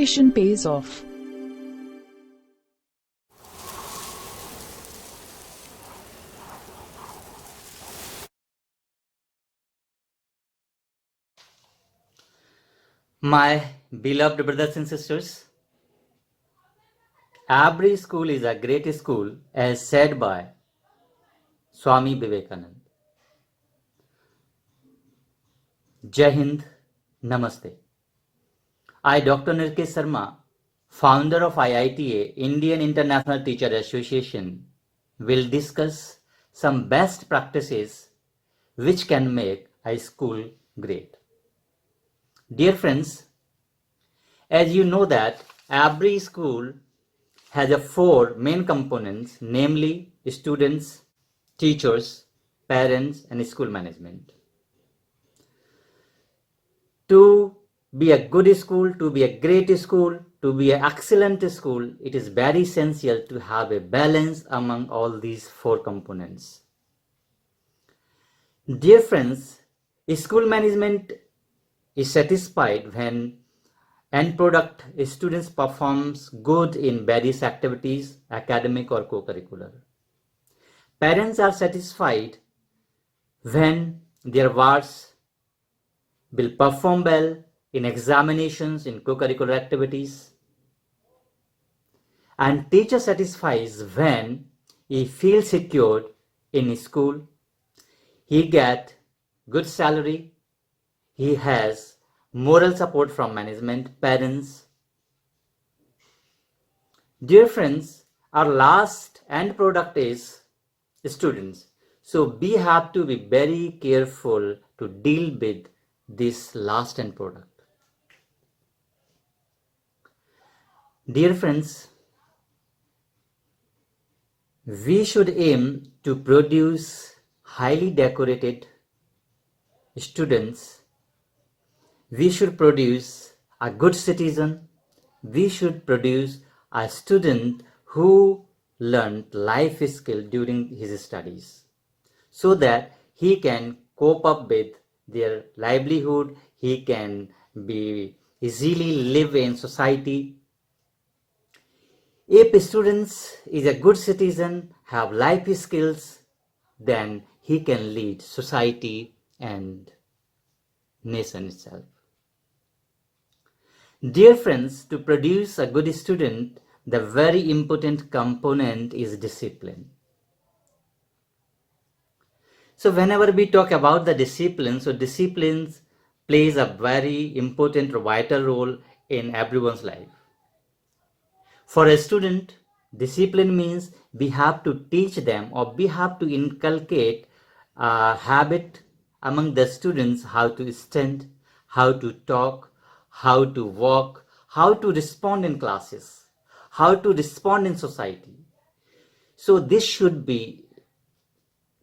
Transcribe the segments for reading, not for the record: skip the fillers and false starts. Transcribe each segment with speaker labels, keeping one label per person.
Speaker 1: Education pays off.
Speaker 2: My beloved brothers and sisters, every school is a great school, as said by Swami Vivekananda. Jai Hind, Namaste. I, Dr. Nirkesh Sharma, founder of IITA, Indian International Teacher Association, will discuss some best practices which can make a school great. Dear friends, as you know that every school has a four main components, namely students, teachers, parents, and school management. To be a good school, to be a great school, to be an excellent school, it is very essential to have a balance among all these four components. Dear friends, school management is satisfied when end product students performs good in various activities, academic or co-curricular. Parents are satisfied when their wards will perform well in examinations, in co-curricular activities. And teacher satisfies when he feels secured in school, he get good salary, he has moral support from management, parents. Dear friends, our last end product is students. So we have to be very careful to deal with this last end product. Dear friends, we should aim to produce highly decorated students. We should produce a good citizen. We should produce a student who learned life skill during his studies so that he can cope up with their livelihood, he can be easily live in society. If students is a good citizen, have life skills, then he can lead society and nation itself. Dear friends, to produce a good student, the very important component is discipline. So whenever we talk about the discipline, so discipline plays a very important vital role in everyone's life. For a student, discipline means we have to teach them or we have to inculcate a habit among the students how to stand, how to talk, how to walk, how to respond in classes, how to respond in society. So this should be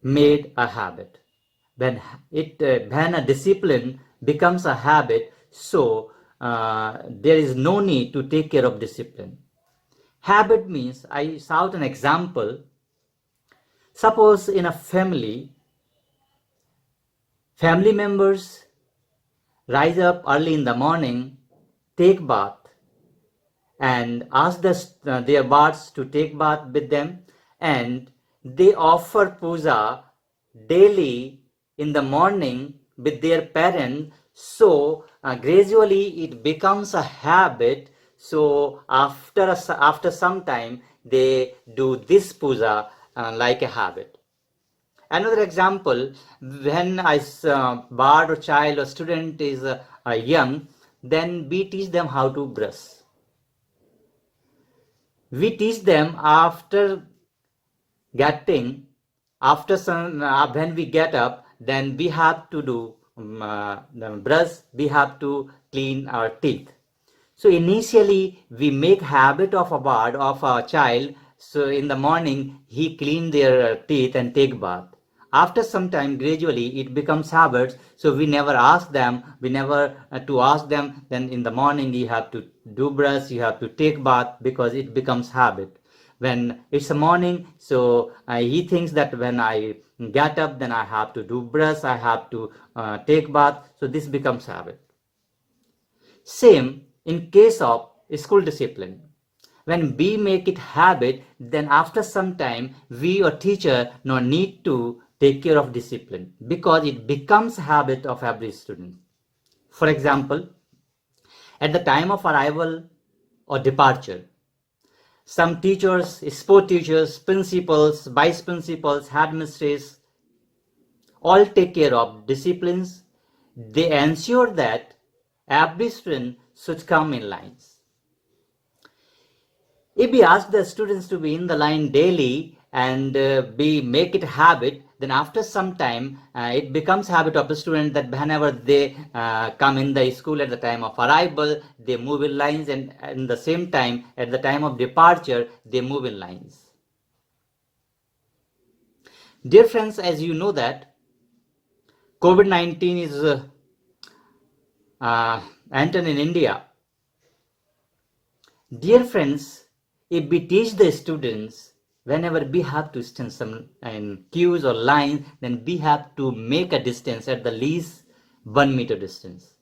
Speaker 2: made a habit. When a discipline becomes a habit, so there is no need to take care of discipline. Habit means, I shout an example. Suppose in a family members rise up early in the morning, take bath, and ask their bards to take bath with them, and they offer puja daily in the morning with their parents. So gradually it becomes a habit. So after some time they do this puja like a habit. Another example, when a bard or child or student is young, then we teach them how to brush. We teach them when we get up, then we have to do brush, we have to clean our teeth. So initially we make habit of a child. So in the morning he clean their teeth and take bath. After some time, gradually it becomes habits. So we never ask them, then in the morning you have to do brush, you have to take bath, because it becomes habit. When it's a morning, so he thinks that when I get up, then I have to do brush, I have to take bath. So this becomes habit. Same in case of school discipline. When we make it habit, then after some time, we or teacher no need to take care of discipline because it becomes habit of every student. For example, at the time of arrival or departure, some teachers, sport teachers, principals, vice principals, headmistresses, all take care of disciplines. They ensure that every student should come in lines. If we ask the students to be in the line daily and we make it a habit, then after some time it becomes habit of the student that whenever they come in the school at the time of arrival, they move in lines, and at the same time at the time of departure, they move in lines. Dear friends, as you know that COVID-19 is entered in India. Dear friends, if we teach the students whenever we have to stand some in queues or lines, then we have to make a distance at the least 1 meter distance.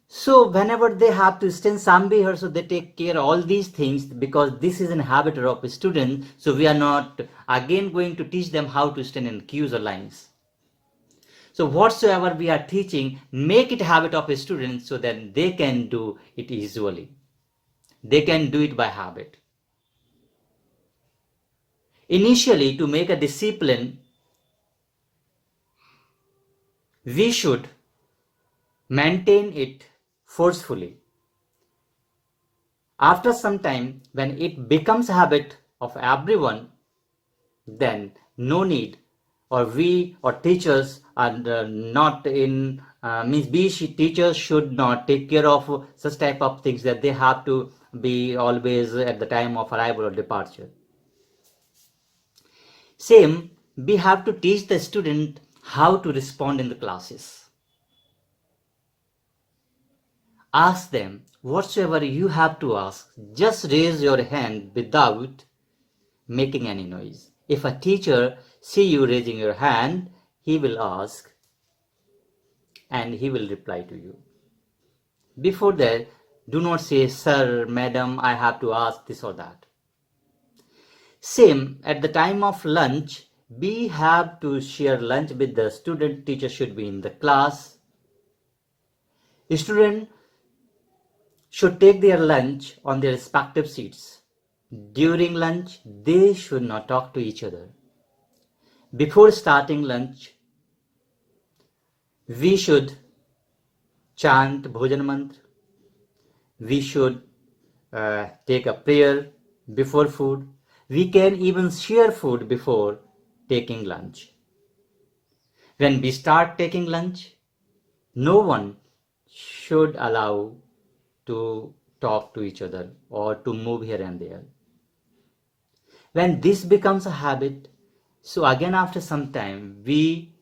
Speaker 2: So whenever they have to stand somewhere, so they take care of all these things because this is an habit of a student. So we are not again going to teach them how to stand in queues or lines. So whatsoever we are teaching, make it a habit of a student so that they can do it easily. They can do it by habit. Initially, to make a discipline, we should maintain it forcefully. After some time, when it becomes a habit of everyone, then no need, or we or teachers are not in, means we teachers should not take care of such type of things that they have to be always at the time of arrival or departure. Same, we have to teach the student how to respond in the classes. Ask them whatsoever you have to ask. Just raise your hand without making any noise. If a teacher see you raising your hand, he will ask and he will reply to you. Before that, do not say, sir, madam, I have to ask this or that. Same, at the time of lunch, we have to share lunch with the student. Teacher should be in the class. Student should take their lunch on their respective seats. During lunch, they should not talk to each other. Before starting lunch, we should chant Bhojan Mantra. We should take a prayer before food. We can even share food before taking lunch. When we start taking lunch, no one should allow to talk to each other or to move here and there. When this becomes a habit, so again after some time, we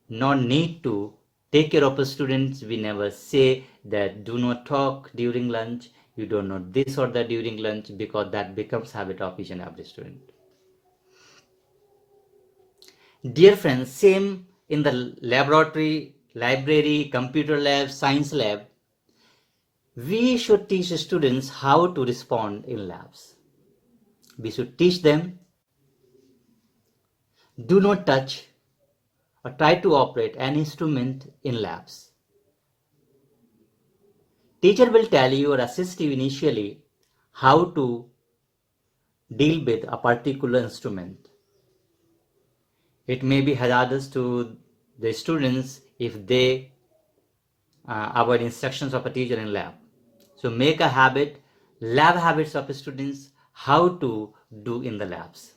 Speaker 2: not need to take care of the students. We never say that do not talk during lunch, you don't know this or that during lunch, because that becomes habit of each and every student. Dear friends, same in the laboratory, library, computer lab, science lab, we should teach students how to respond in labs. We should teach them, do not touch or try to operate an instrument in labs. Teacher will tell you or assist you initially how to deal with a particular instrument. It may be hazardous to the students if they avoid instructions of a teacher in lab. So make a habit, lab habits of students, how to do in the labs.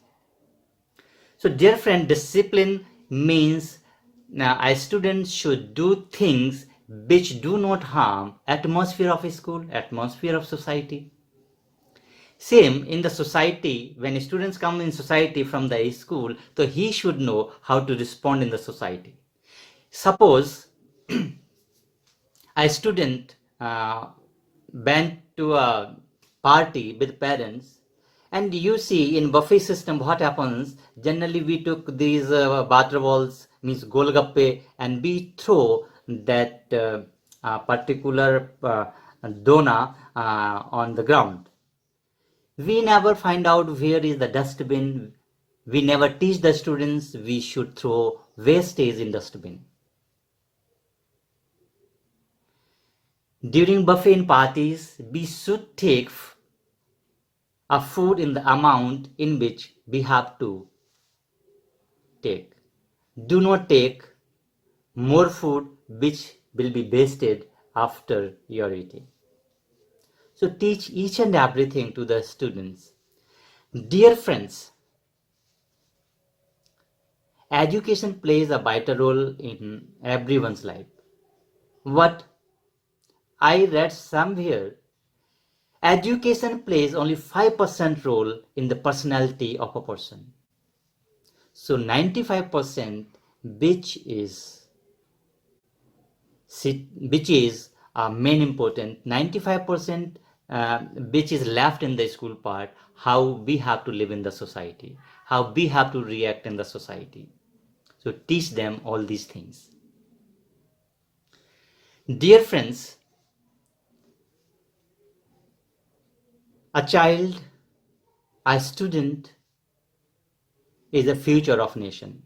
Speaker 2: So dear friend, discipline means a student should do things which do not harm atmosphere of a school, atmosphere of society. Same in the society, when students come in society from the school, so he should know how to respond in the society. Suppose a student went to a party with parents, and you see in buffet system what happens, generally we took these water balls, means golgappe, and we throw that particular dona on the ground. We never find out where is the dustbin. We never teach the students we should throw wastage in dustbin. During buffet parties, we should take a food in the amount in which we have to take. Do not take more food which will be wasted after your eating. So teach each and everything to the students. Dear friends, education plays a vital role in everyone's life. What I read somewhere, education plays only 5% role in the personality of a person. So 95% which is main important, 95% which is left in the school part, how we have to live in the society, how we have to react in the society. So teach them all these things. Dear friends, a child, a student is the future of nation.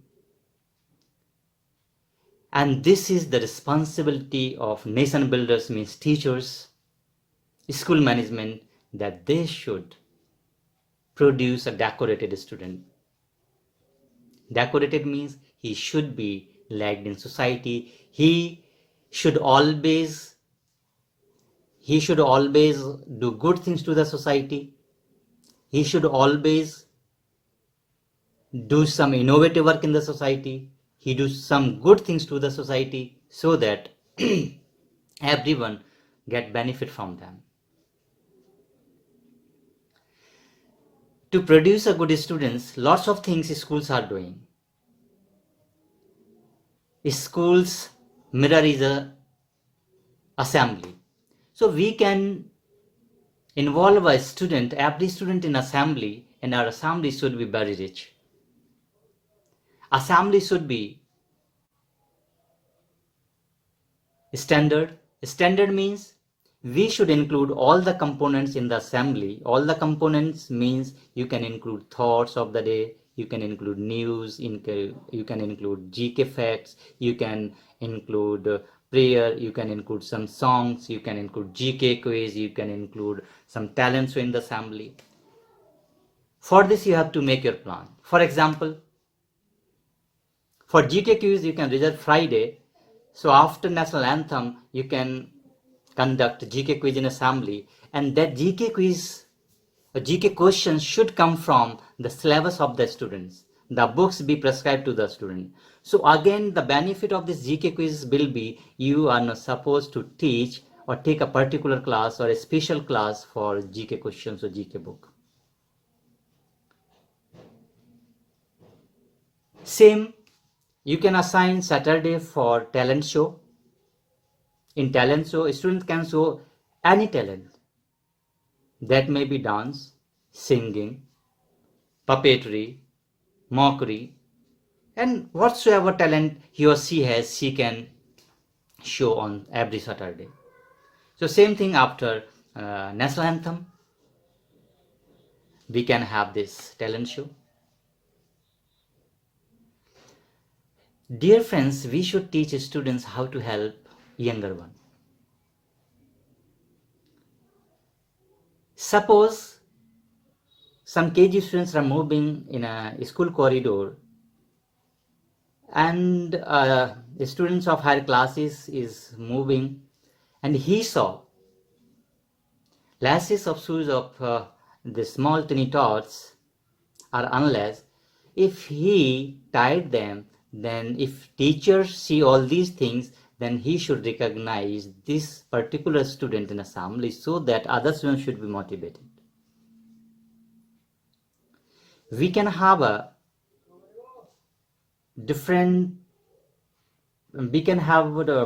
Speaker 2: And this is the responsibility of nation builders, means teachers, school management, that they should produce a decorated student. Decorated means he should be liked in society. He should always do good things to the society. He should always do some innovative work in the society. He does some good things to the society so that everyone get benefit from them. To produce a good students, lots of things schools are doing. Schools mirror is a assembly. So we can involve a student, every student in assembly, and our assembly should be very rich. Assembly should be standard. Standard means we should include all the components in the assembly. All the components means you can include thoughts of the day, you can include news, you can include GK facts, you can include prayer, you can include some songs, you can include GK quiz, you can include some talent show in the assembly. For this you have to make your plan. For example, for GK quiz you can reserve Friday. So after national anthem you can conduct GK quiz in assembly, and that GK quiz, GK questions should come from the syllabus of the students. The books be prescribed to the student. So again, the benefit of this GK quiz will be you are not supposed to teach or take a particular class or a special class for GK questions or GK book. Same, you can assign Saturday for talent show. In talent show, students can show any talent. That may be dance, singing, puppetry, mockery, and whatsoever talent he or she has, she can show on every Saturday. So same thing after national anthem, we can have this talent show. Dear friends, we should teach students how to help younger one. Suppose some KG students are moving in a school corridor, and students of higher classes is moving, and he saw lashes of shoes of the small tiny tots are unless if he tied them, then if teachers see all these things, then he should recognize this particular student in assembly so that other students should be motivated. We can have a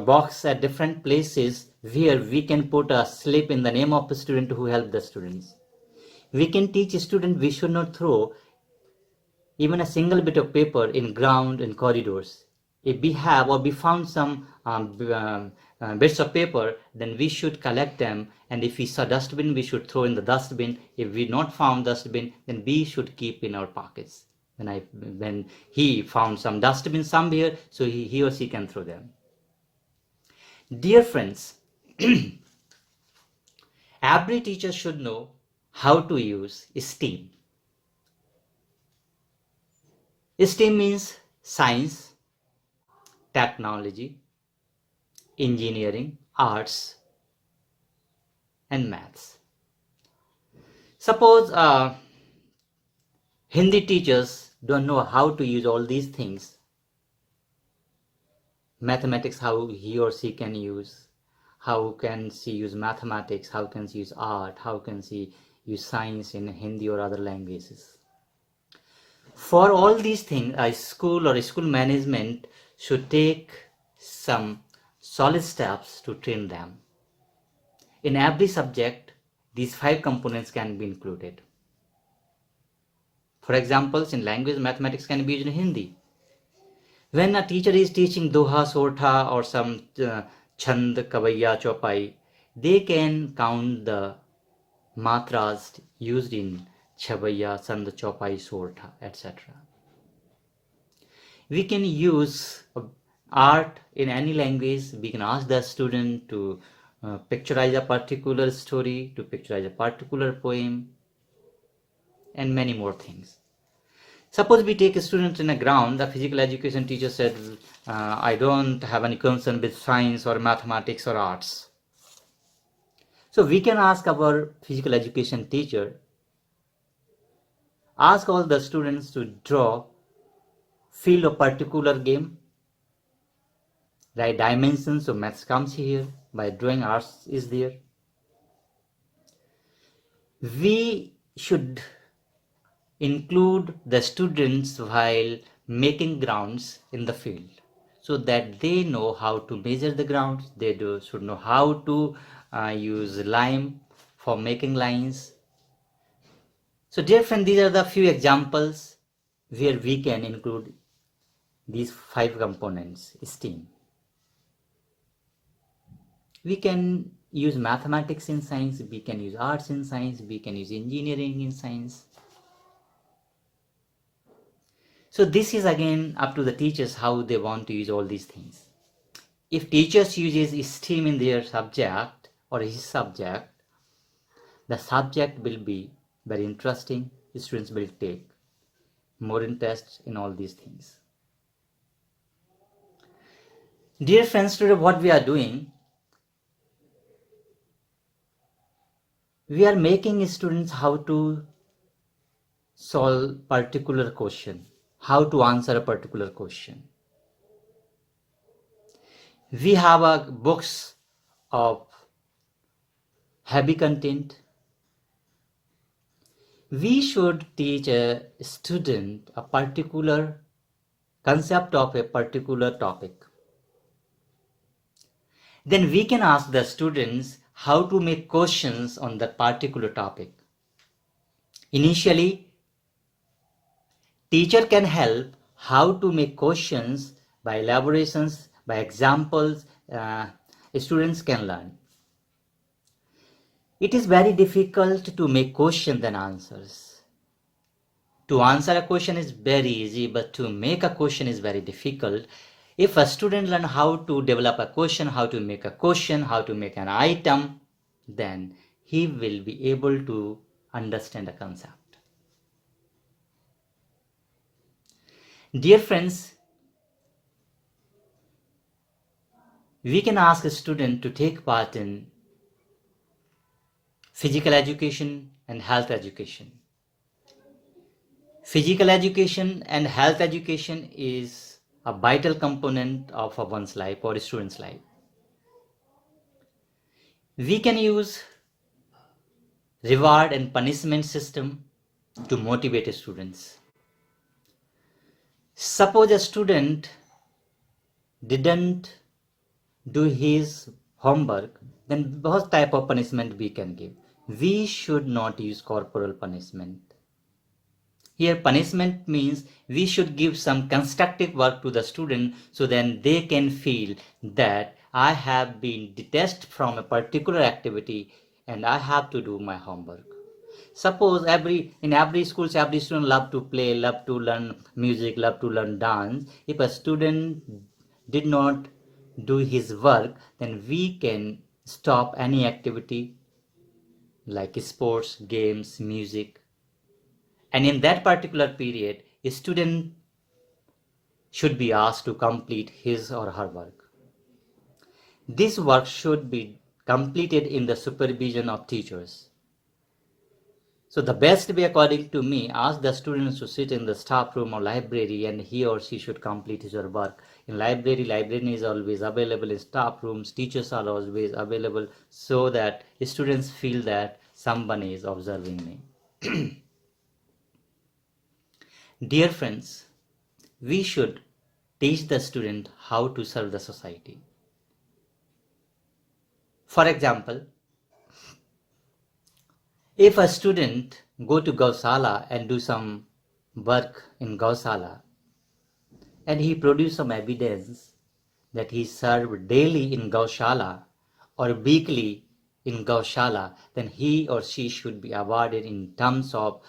Speaker 2: box at different places where we can put a slip in the name of the student who helped the students. We can teach a student we should not throw even a single bit of paper in ground and corridors. If we have or we found some bits of paper, then we should collect them, and if we saw dustbin, we should throw in the dustbin. If we not found dustbin, then we should keep in our pockets. When he found some dustbin somewhere, so he or she can throw them. Dear friends, every teacher should know how to use STEAM. STEAM means science, technology, engineering, arts, and maths. Suppose Hindi teachers don't know how to use all these things. Mathematics, how he or she can use. How can she use mathematics? How can she use art? How can she use science in Hindi or other languages? For all these things, a school or a school management should take some solid steps to train them. In every subject, these 5 components can be included. For example, in language, mathematics can be used in Hindi. When a teacher is teaching Doha, Sortha or some Chand, Kavaiya, Chopai, they can count the matras used in Chavaiya, Chand, Chopai, Sortha, etc. We can use art in any language. We can ask the student to picturize a particular story, to picturize a particular poem, and many more things. Suppose we take a student in a ground, the physical education teacher said, I don't have any concern with science or mathematics or arts. So we can ask our physical education teacher, ask all the students to draw field of particular game, write dimensions, so maths comes here, by drawing arts is there. We should include the students while making grounds in the field, so that they know how to measure the grounds, they should know how to use lime for making lines. So dear friend, these are the few examples where we can include these 5 components, STEAM. We can use mathematics in science, we can use arts in science, we can use engineering in science. So this is again up to the teachers how they want to use all these things. If teachers uses STEAM in their subject or his subject, the subject will be very interesting. Students will take more interest in all these things. Dear friends, today what we are doing, we are making students how to solve particular question, how to answer a particular question. We have books of heavy content. We should teach a student a particular concept of a particular topic. Then we can ask the students how to make questions on that particular topic. Initially, teacher can help how to make questions by elaborations, by examples, students can learn. It is very difficult to make questions and answers. To answer a question is very easy, but to make a question is very difficult. If a student learn how to develop a question, how to make a question, how to make an item, then he will be able to understand a concept. Dear friends, we can ask a student to take part in physical education and health education. Physical education and health education is a vital component of one's life or a student's life. We can use reward and punishment system to motivate students. Suppose a student didn't do his homework, then what type of punishment we can give? We should not use corporal punishment. Here punishment means we should give some constructive work to the student so then they can feel that I have been detached from a particular activity and I have to do my homework. Suppose in every school, every student love to play, love to learn music, love to learn dance. If a student did not do his work, then we can stop any activity like sports, games, music. And in that particular period, a student should be asked to complete his or her work. This work should be completed in the supervision of teachers. So the best way, according to me, ask the students to sit in the staff room or library and he or she should complete his or work. In library, librarian is always available. In staff rooms, teachers are always available so that students feel that someone is observing me. Dear friends, we should teach the student how to serve the society. For example, if a student go to Gausala and do some work in Gausala and he produce some evidence that he served daily in Gaushala or weekly in Gaushala, then he or she should be awarded in terms of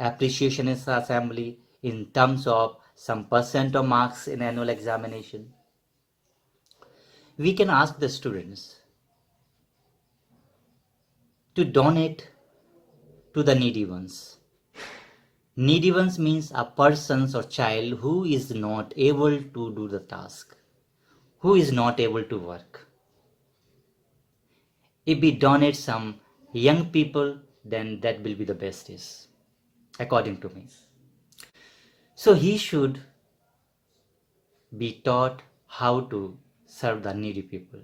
Speaker 2: appreciation in assembly, in terms of some percent of marks in annual examination. We can ask the students to donate to the needy ones. Needy ones means a person or child who is not able to do the task, who is not able to work. If we donate some young people, then that will be the best is, according to me. So he should be taught how to serve the needy people.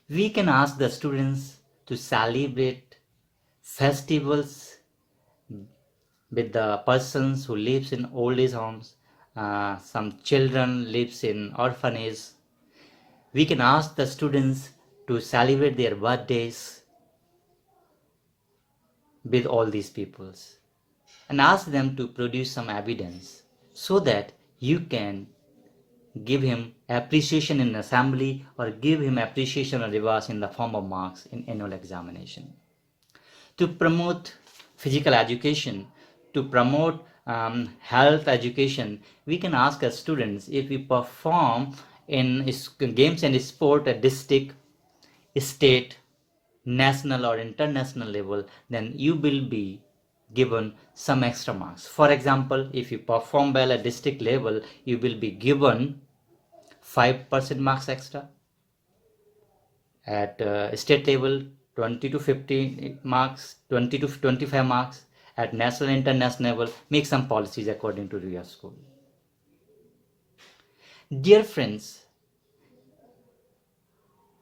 Speaker 2: We can ask the students to celebrate festivals with the persons who lives in old age homes, some children lives in orphanage. We can ask the students to celebrate their birthdays with all these peoples and ask them to produce some evidence so that you can give him appreciation in assembly or give him appreciation or rewards in the form of marks in annual examination. To promote physical education, to promote health education, we can ask our students if we perform in games and sport at district, state, national or international level, then you will be given some extra marks. For example, if you perform well at district level, you will be given 5% marks extra. At state level, 20 to 50 marks, 20 to 25 marks. At national and international level, make some policies according to your school. Dear friends,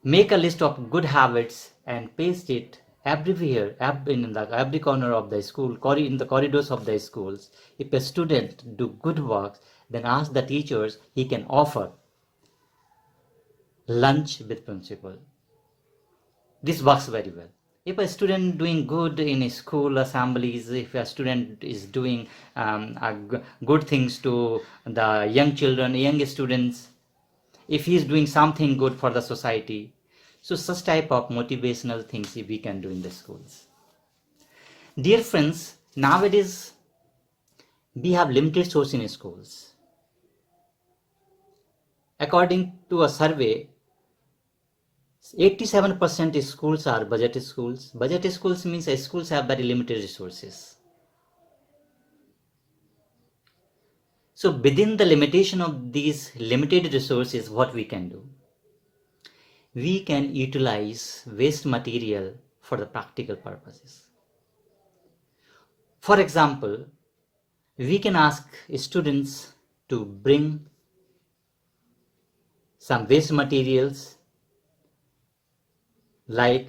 Speaker 2: make a list of good habits and paste it everywhere, in every corner of the school, in the corridors of the schools. If a student do good work, then ask the teachers, he can offer lunch with principal. This works very well. If a student doing good in school assemblies, if a student is doing good things to the young children, young students, if he is doing something good for the society, so such type of motivational things we can do in the schools. Dear friends, nowadays we have limited source in schools. According to a survey, 87% schools are budget schools. Budget schools means schools have very limited resources. So within the limitation of these limited resources, what we can do? We can utilize waste material for the practical purposes. For example, we can ask students to bring some waste materials like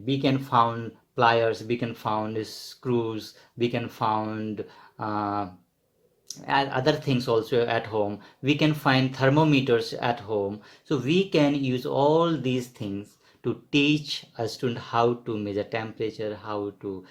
Speaker 2: we can found pliers, we can found screws, we can found other things also at home. We can find thermometers at home. So we can use all these things to teach a student how to measure temperature, how to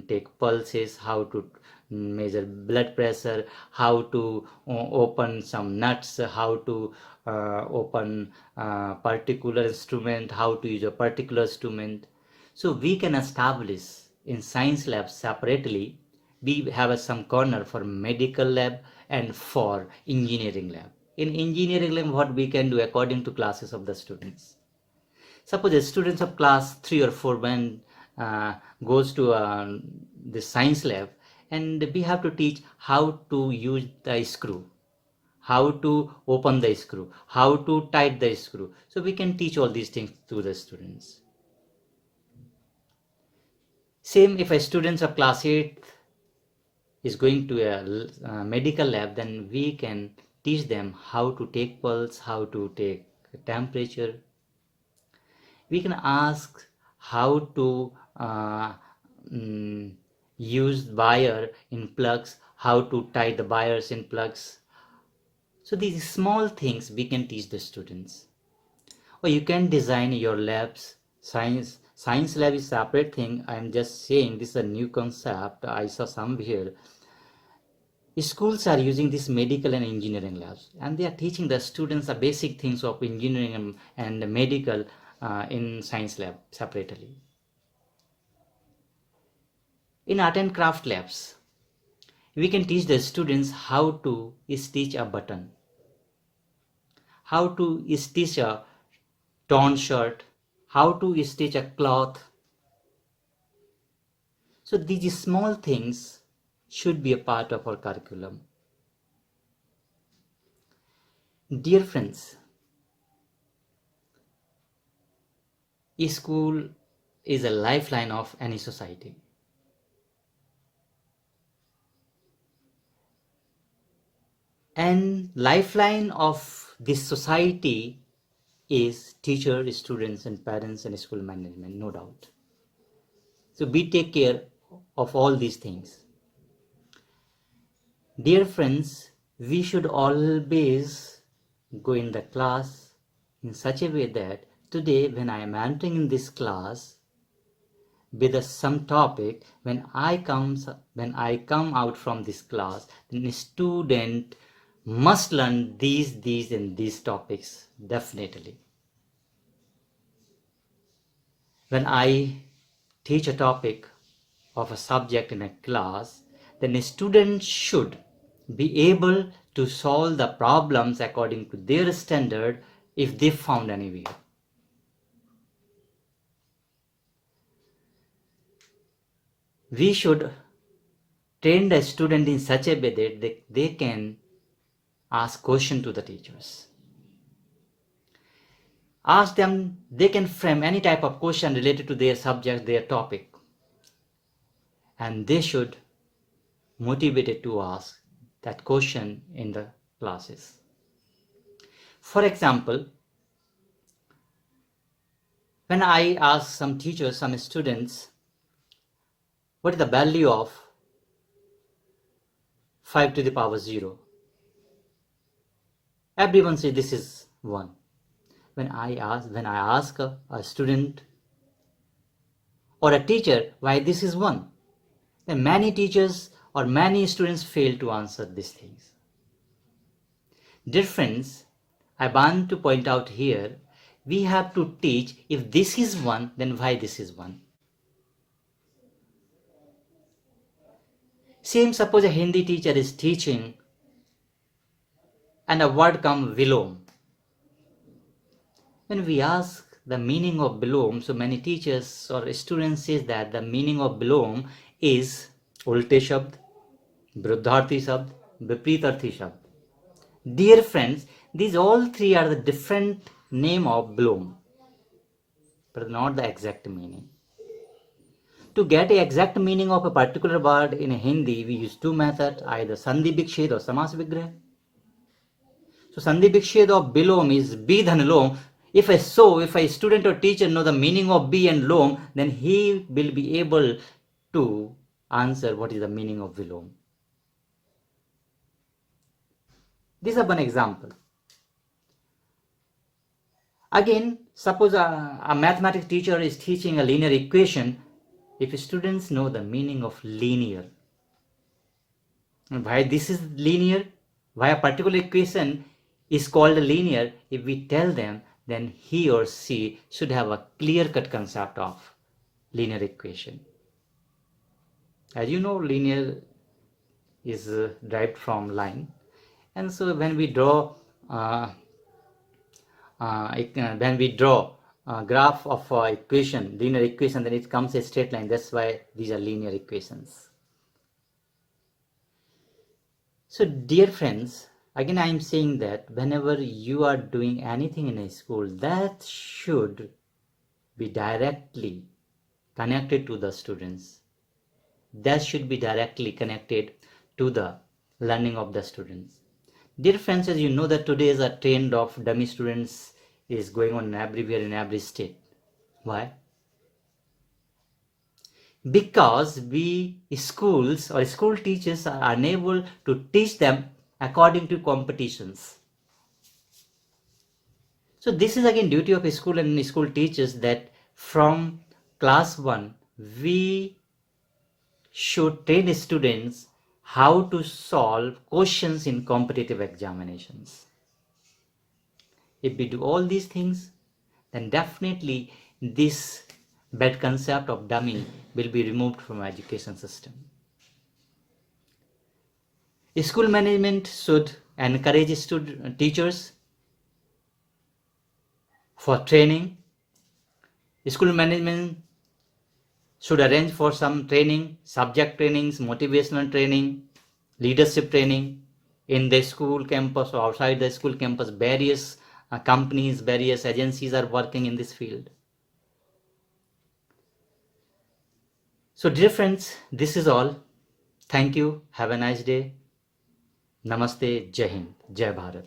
Speaker 2: take pulses, how to measure blood pressure, how to open some nuts, how to open a particular instrument, how to use a particular instrument. So we can establish in science labs separately. We have some corner for medical lab and for engineering lab. In engineering lab, what we can do according to classes of the students. Suppose the students of class 3 or 4 when goes to the science lab, and we have to teach how to use the screw, how to open the screw, how to tight the screw. So we can teach all these things to the students. Same if a student of class 8 is going to a medical lab, then we can teach them how to take pulse, how to take temperature. We can ask how to use wire in plugs, how to tie the wires in plugs. So these small things we can teach the students. Or you can design your labs. Science lab is separate thing. I am just saying this is a new concept I saw somewhere. Schools are using this medical and engineering labs, and they are teaching the students the basic things of engineering and medical in science lab separately. In art and craft labs, we can teach the students how to stitch a button, how to stitch a torn shirt, how to stitch a cloth. So these small things should be a part of our curriculum. Dear friends, school is a lifeline of any society. And lifeline of this society is teachers, students, and parents and school management, no doubt. So we take care of all these things. Dear friends, we should always go in the class in such a way that today when I am entering in this class with some topic, when I come out from this class, then a student must learn these and these topics definitely. When I teach a topic of a subject in a class, then a student should be able to solve the problems according to their standard if they found anywhere. We should train the student in such a way that they can ask questions to the teachers. Ask them, they can frame any type of question related to their subject, their topic. And they should motivated to ask that question in the classes. For example, when I ask some teachers, some students, what is the value of 5 to the power 0? Everyone says this is 1. When I ask a student or a teacher why this is 1, then many teachers or many students fail to answer these things. Dear friends, I want to point out here, we have to teach if this is 1, then why this is 1. Same, suppose a Hindi teacher is teaching and a word comes vilom. When we ask the meaning of vilom, so many teachers or students say that the meaning of vilom is ulte shabd, viruddharthi shabd, vipreetarthi shabd. Dear friends, these all three are the different name of vilom, but not the exact meaning. To get the exact meaning of a particular word in Hindi, we use two methods, either sandhi viksheth or samas vigrah. So sandhi viksheth of bilom is bi dhan lom. If a student or teacher know the meaning of bi and lom, then he will be able to answer what is the meaning of vilom. This is one example. Again, suppose a mathematics teacher is teaching a linear equation if students know the meaning of linear, and why this is linear, why a particular equation is called linear, if we tell them, then he or she should have a clear-cut concept of linear equation. As you know, linear is derived from line, and so when we draw a graph of equation, linear equation, then it comes a straight line. That's why these are linear equations. So dear friends, again I am saying that whenever you are doing anything in a school, that should be directly connected to the students. That should be directly connected to the learning of the students. Dear friends, as you know that today is a trend of dummy students is going on everywhere in every state. Why? Because we schools or school teachers are unable to teach them according to competitions. So this is again duty of school and school teachers, that from class 1 we should train students how to solve questions in competitive examinations. If we do all these things, then definitely this bad concept of dummy will be removed from our education system. School management should encourage teachers for training. School management should arrange for some training, subject trainings, motivational training, leadership training in the school campus or outside the school campus. Various companies, various agencies are working in this field. So dear friends, this is all. Thank you. Have a nice day. Namaste. Jai Hind. Jai Bharat.